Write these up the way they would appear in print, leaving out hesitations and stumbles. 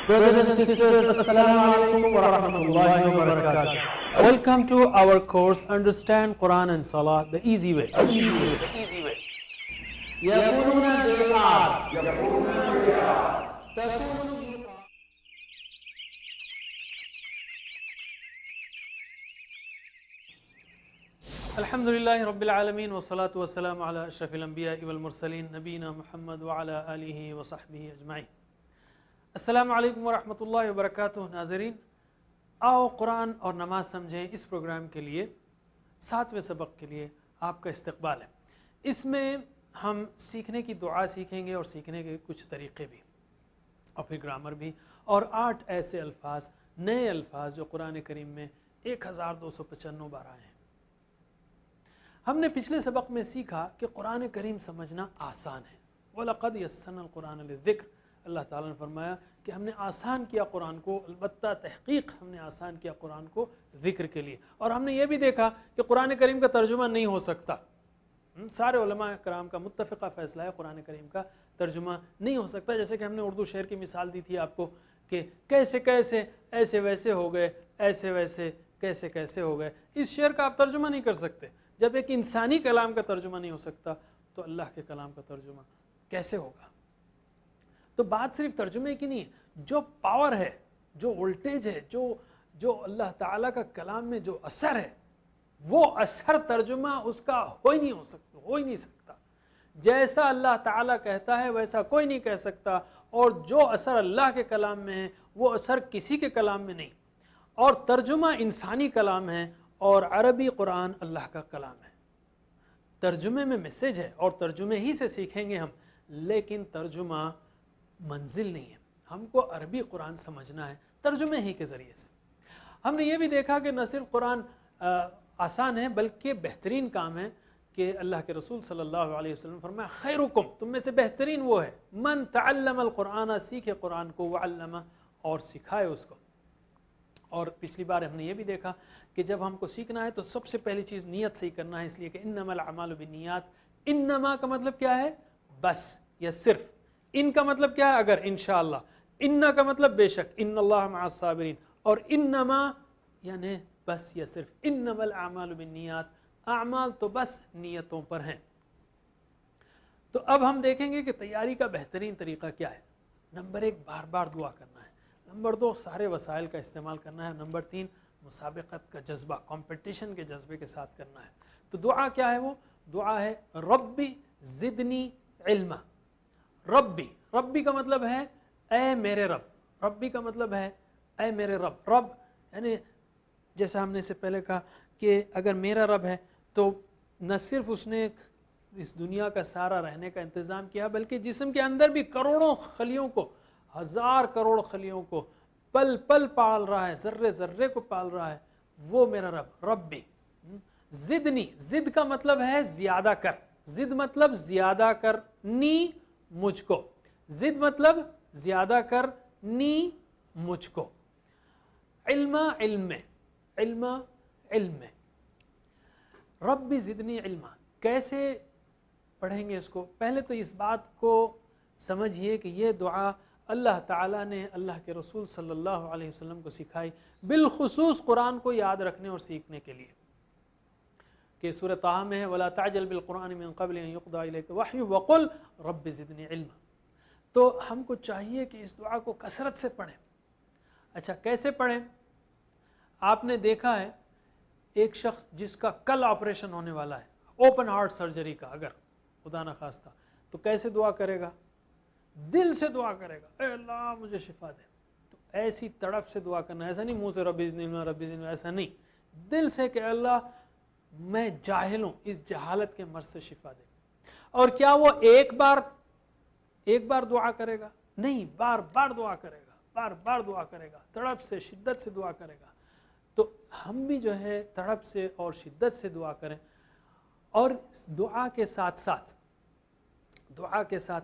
Brothers and sisters, Assalamu alaikum wa rahmatullahi wa barakatuh. Welcome to our course Understand Quran and Salah the easy way. يقولون بالآب الحمد لله رب العالمين والصلاة والسلام على أشرف الأنبياء والمرسلين نبينا محمد وعلى آله وصحبه أجمعين. السلام علیکم ورحمۃ اللہ وبرکاتہ. ناظرین، آؤ قرآن اور نماز سمجھیں اس پروگرام کے لیے 7ویں سبق کے لیے آپ کا استقبال ہے. اس میں ہم سیکھنے کی دعا سیکھیں گے اور سیکھنے کے کچھ طریقے بھی اور پھر گرامر بھی، اور 8 ایسے الفاظ، نئے الفاظ جو قرآن کریم میں 1295 بار آئے ہیں. ہم نے پچھلے سبق میں سیکھا کہ قرآن کریم سمجھنا آسان ہے. وَلَقَدْ يَسَّرْنَا الْقُرْآنَ لِلذِّكْرِ، اللہ تعالیٰ نے فرمایا کہ ہم نے آسان کیا قرآن کو، البتہ تحقیق ہم نے آسان کیا قرآن کو ذکر کے لیے. اور ہم نے یہ بھی دیکھا کہ قرآن کریم کا ترجمہ نہیں ہو سکتا. سارے علماء کرام کا متفقہ فیصلہ ہے قرآن کریم کا ترجمہ نہیں ہو سکتا. جیسے کہ ہم نے اردو شعر کی مثال دی تھی آپ کو کہ کیسے کیسے ایسے ویسے ہو گئے، ایسے ویسے کیسے کیسے ہو گئے. اس شعر کا آپ ترجمہ نہیں کر سکتے. جب ایک انسانی کلام کا ترجمہ نہیں ہو سکتا تو اللہ کے کلام کا ترجمہ کیسے ہوگا؟ تو بات صرف ترجمے کی نہیں ہے، جو پاور ہے، جو وولٹیج ہے، جو اللہ تعالیٰ کا کلام میں جو اثر ہے، وہ اثر ترجمہ اس کا ہو ہی نہیں سکتا. جیسا اللہ تعالیٰ کہتا ہے ویسا کوئی نہیں کہہ سکتا، اور جو اثر اللہ کے کلام میں ہے وہ اثر کسی کے کلام میں نہیں. اور ترجمہ انسانی کلام ہے اور عربی قرآن اللہ کا کلام ہے. ترجمے میں میسج ہے اور ترجمے ہی سے سیکھیں گے ہم، لیکن ترجمہ منزل نہیں ہے. ہم کو عربی قرآن سمجھنا ہے ترجمے ہی کے ذریعے سے. ہم نے یہ بھی دیکھا کہ نہ صرف قرآن آسان ہے بلکہ بہترین کام ہے کہ اللہ کے رسول صلی اللہ علیہ وسلم فرمایا خیرکم، تم میں سے بہترین وہ ہے من تعلم القرآن، سیکھے قرآن کو، وعلم، اور سکھائے اس کو. اور پچھلی بار ہم نے یہ بھی دیکھا کہ جب ہم کو سیکھنا ہے تو سب سے پہلی چیز نیت صحیح کرنا ہے، اس لیے کہ انما الاعمال بالنیات. انما کا مطلب کیا ہے؟ بس یا صرف. ان کا مطلب کیا ہے؟ اگر، انشاءاللہ. ان کا مطلب بے شک، ان اللہ مع الصابرین. اور انما یعنی بس یا صرف. انما الاعمال بالنیات، اعمال تو بس نیتوں پر ہیں. تو اب ہم دیکھیں گے کہ تیاری کا بہترین طریقہ کیا ہے. نمبر 1 بار بار دعا کرنا ہے. نمبر 2 سارے وسائل کا استعمال کرنا ہے. نمبر 3 مسابقت کا جذبہ، کمپٹیشن کے جذبے کے ساتھ کرنا ہے. تو دعا کیا ہے؟ وہ دعا ہے ربی زدنی علما. ربی کا مطلب ہے اے میرے رب. ربی کا مطلب ہے اے میرے رب. رب یعنی جیسا ہم نے اس سے پہلے کہا کہ اگر میرا رب ہے تو نہ صرف اس نے اس دنیا کا سارا رہنے کا انتظام کیا، بلکہ جسم کے اندر بھی کروڑوں خلیوں کو، 1000 کروڑ خلیوں کو پل پل پال رہا ہے، ذرے ذرے کو پال رہا ہے. وہ میرا رب. ربی زدنی، زد کا مطلب ہے زیادہ کر. زد مطلب زیادہ کر، نی مجھ کو. زد مطلب زیادہ کر، نی مجھ کو. علم میں، علم میں. ربی زدنی علما. کیسے پڑھیں گے اس کو؟ پہلے تو اس بات کو سمجھیے کہ یہ دعا اللہ تعالیٰ نے اللہ کے رسول صلی اللہ علیہ وسلم کو سکھائی، بالخصوص قرآن کو یاد رکھنے اور سیکھنے کے لیے. کہ سورہ طٰہٰ میں ہے وَلَا تَعْجَلْ بِالْقُرْآنِ مِن قَبْلِ أَن يُقْضَىٰ إِلَيْكَ وَحْيُهُ وَقُلْ رَبِّ زِدْنِي عِلْمًا. تو ہم کو چاہیے کہ اس دعا کو کثرت سے پڑھیں. اچھا کیسے پڑھیں؟ آپ نے دیکھا ہے ایک شخص جس کا کل آپریشن ہونے والا ہے، اوپن ہارٹ سرجری کا، اگر خدا نہ خواستہ، تو کیسے دعا کرے گا؟ دل سے دعا کرے گا، اے اللہ مجھے شفا دے. تو ایسی تڑپ سے دعا کرنا، ایسا نہیں منہ سے ربی زدنی علما ربی زدنی، ایسا نہیں. دل سے کہ اللہ میں جاہل ہوں، اس جہالت کے مرض سے شفا دے. اور کیا وہ ایک بار دعا کرے گا؟ نہیں، بار بار دعا کرے گا، بار بار دعا کرے گا، تڑپ سے، شدت سے دعا کرے گا. تو ہم بھی جو ہے تڑپ سے اور شدت سے دعا کریں. اور دعا کے ساتھ ساتھ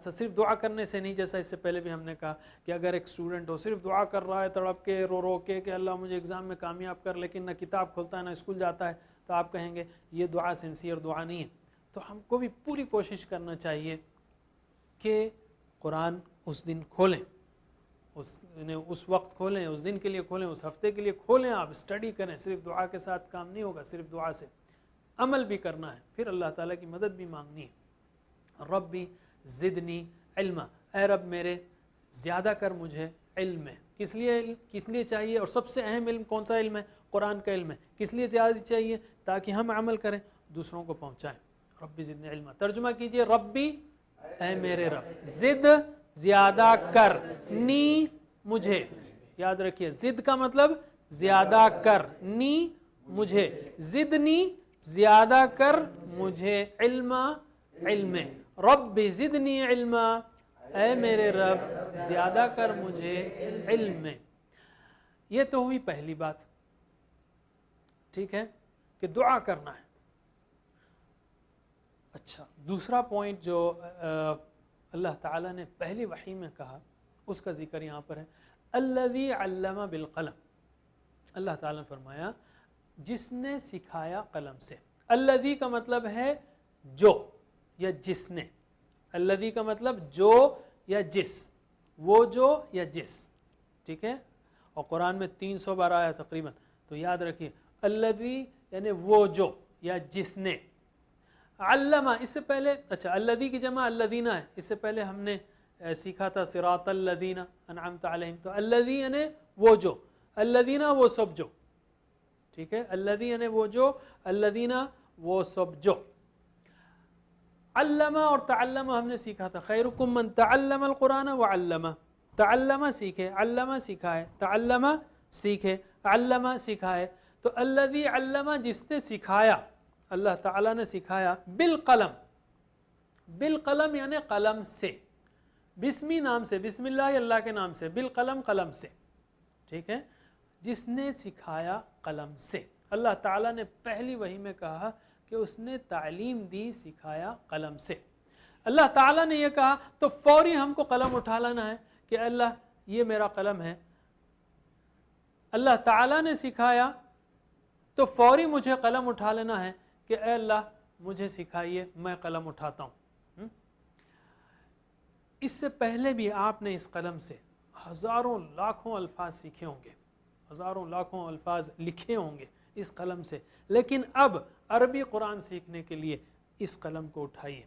صرف دعا کرنے سے نہیں، جیسا اس سے پہلے بھی ہم نے کہا کہ اگر ایک اسٹوڈنٹ ہو صرف دعا کر رہا ہے تڑپ کے، رو کے کہ اللہ مجھے ایگزام میں کامیاب کر، لیکن نہ کتاب کھولتا ہے نہ اسکول جاتا ہے، تو آپ کہیں گے یہ دعا سنسیئر دعا نہیں ہے. تو ہم کو بھی پوری کوشش کرنا چاہیے کہ قرآن اس دن کھولیں، اس وقت کھولیں، اس دن کے لیے کھولیں، اس ہفتے کے لیے کھولیں، آپ اسٹڈی کریں. صرف دعا کے ساتھ کام نہیں ہوگا، صرف دعا سے عمل بھی کرنا ہے، پھر اللہ تعالیٰ کی مدد بھی مانگنی ہے. ربی زدنی علما، اے رب میرے زیادہ کر مجھے علم میں. کس لیے چاہیے؟ اور سب سے اہم علم کون سا علم ہے؟ قرآن کا علم ہے. کس لیے زیادہ چاہیے؟ تاکہ ہم عمل کریں، دوسروں کو پہنچائیں. ربی زدنی علما، ترجمہ کیجئے ربی اے میرے رب، زد زیادہ کر، نی مجھے. یاد رکھیے زد کا مطلب زیادہ کر، نی مجھے، زدنی زیادہ کر مجھے علما، علم. رب زدنی علما، اے میرے رب زیادہ کر مجھے علم میں. یہ تو ہوئی پہلی بات، ٹھیک ہے، کہ دعا کرنا ہے. اچھا، دوسرا پوائنٹ جو اللہ تعالیٰ نے پہلی وحی میں کہا، اس کا ذکر یہاں پر ہے. الذی علم بالقلم، اللہ تعالیٰ نے فرمایا جس نے سکھایا قلم سے. الذی کا مطلب ہے جو یا جس نے. الذی کا مطلب جو یا جس، وہ جو یا جس، ٹھیک ہے. اور قرآن میں 300 بار آیا تقریباً، تو یاد رکھیے الذی یعنی وہ جو یا جس نے. علمہ اس سے پہلے، اچھا الذی کی جمع الذین ہے، اس سے پہلے ہم نے سیکھا تھا صراط الذین انعمت علیہم. تو الذی یعنی وہ جو، الذین وہ سب جو، ٹھیک ہے. الذی یعنی وہ جو، الذین وہ سب جو. علمہ اور تعلمہ ہم نے سیکھا تھا. خیرکم من تعلم القرآن وعلمہ. تعلمہ سیکھے، علمہ سکھائے، تعلمہ سیکھے، علمہ سکھائے. تو الذی علمہ جس نے سکھایا، اللہ تعالیٰ نے سکھایا. بالقلم، بالقلم یعنی قلم سے، بسمی نام سے، بسم اللہ اللہ کے نام سے، بالقلم قلم سے، ٹھیک ہے. جس نے سکھایا قلم سے. اللہ تعالیٰ نے پہلی وحی میں کہا کہ اس نے تعلیم دی، سکھایا قلم سے. اللہ تعالیٰ نے یہ کہا تو فوری ہم کو قلم اٹھا لینا ہے کہ اللہ یہ میرا قلم ہے. اللہ تعالیٰ نے سکھایا تو فوری مجھے قلم اٹھا لینا ہے کہ اے اللہ مجھے سکھائیے، میں قلم اٹھاتا ہوں. اس سے پہلے بھی آپ نے اس قلم سے ہزاروں لاکھوں الفاظ سیکھے ہوں گے، ہزاروں لاکھوں الفاظ لکھے ہوں گے اس قلم سے. لیکن اب عربی قرآن سیکھنے کے لیے اس قلم کو اٹھائیے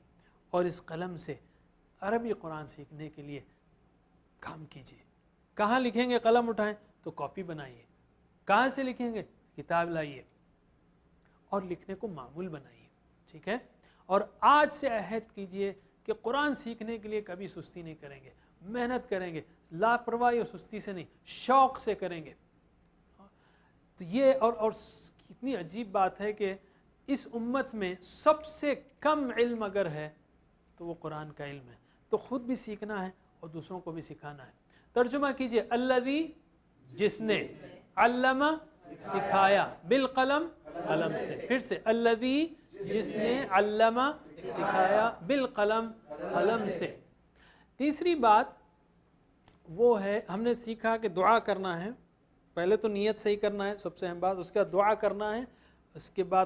اور اس قلم سے عربی قرآن سیکھنے کے لیے کام کیجیے. کہاں لکھیں گے؟ قلم اٹھائیں تو کاپی بنائیے. کہاں سے لکھیں گے؟ کتاب لائیے اور لکھنے کو معمول بنائیے، ٹھیک ہے. اور آج سے عہد کیجئے کہ قرآن سیکھنے کے لیے کبھی سستی نہیں کریں گے، محنت کریں گے، لاپرواہی اور سستی سے نہیں، شوق سے کریں گے. تو یہ اور کتنی عجیب بات ہے کہ اس امت میں سب سے کم علم اگر ہے تو وہ قرآن کا علم ہے. تو خود بھی سیکھنا ہے اور دوسروں کو بھی سکھانا ہے. ترجمہ کیجئے الذی جس نے، علمہ سکھایا، بالقلم قلم سے. پھر سے الذی جس نے، علمہ سکھایا، بالقلم قلم سے. تیسری بات وہ ہے، ہم نے سیکھا کہ دعا کرنا ہے. پہلے تو نیت صحیح کرنا ہے، سب سے اہم بات. اس کے بعد دعا کرنا ہے. اس کے بعد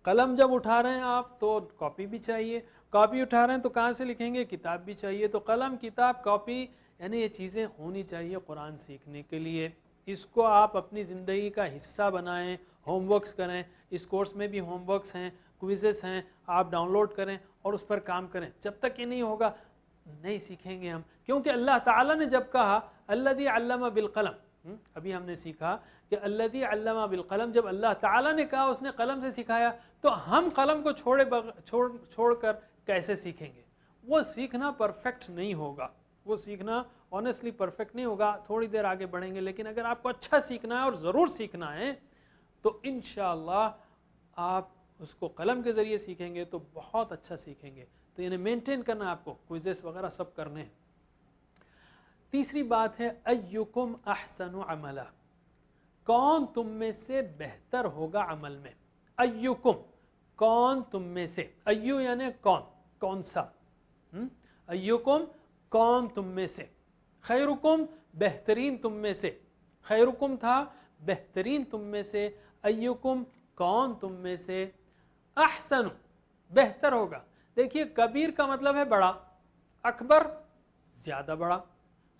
قلم جب اٹھا رہے ہیں آپ تو کاپی بھی چاہیے. کاپی اٹھا رہے ہیں تو کہاں سے لکھیں گے؟ کتاب بھی چاہیے. تو قلم، کتاب، کاپی یعنی یہ چیزیں ہونی چاہیے قرآن سیکھنے کے لیے. اس کو آپ اپنی زندگی کا حصہ بنائیں، ہوم ورکس کریں. اس کورس میں بھی ہوم ورکس ہیں، کوئزز ہیں، آپ ڈاؤن لوڈ کریں اور اس پر کام کریں. جب تک یہ نہیں ہوگا نہیں سیکھیں گے ہم. کیونکہ اللہ تعالیٰ نے جب کہا الذی علم بالقلم، ابھی ہم نے سیکھا کہ الذی علم بالقلم، جب اللہ تعالیٰ نے کہا اس نے قلم سے سکھایا، تو ہم قلم کو چھوڑ کر کیسے سیکھیں گے؟ وہ سیکھنا پرفیکٹ نہیں ہوگا، وہ سیکھنا آنیسٹلی پرفیکٹ نہیں ہوگا. تھوڑی دیر آگے بڑھیں گے، لیکن اگر آپ کو اچھا سیکھنا ہے اور ضرور سیکھنا ہے تو انشاءاللہ آپ اس کو قلم کے ذریعے سیکھیں گے تو بہت اچھا سیکھیں گے. تو یعنی مینٹین کرنا ہے آپ کو، کوئزز وغیرہ سب کرنے ہیں. تیسری بات ہے ایکم احسن عملا، کون تم میں سے بہتر ہوگا عمل میں. ایکم، کون تم میں سے. ایو یعنی کون، کون سا. ایکم کون تم میں سے. خیرکم بہترین تم میں سے. خیرکم تھا بہترین تم میں سے. ایکم کون تم میں سے. احسن بہتر ہوگا. دیکھیے کبیر کا مطلب ہے بڑا، اکبر زیادہ بڑا،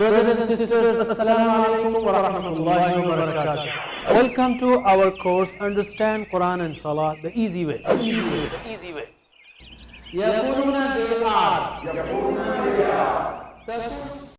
Brothers and sisters, Assalamu alaikum wa rahmatullahi wa barakatuh. Welcome to our course Understand Quran and Salah the easy way. Easy way. يقولون they are.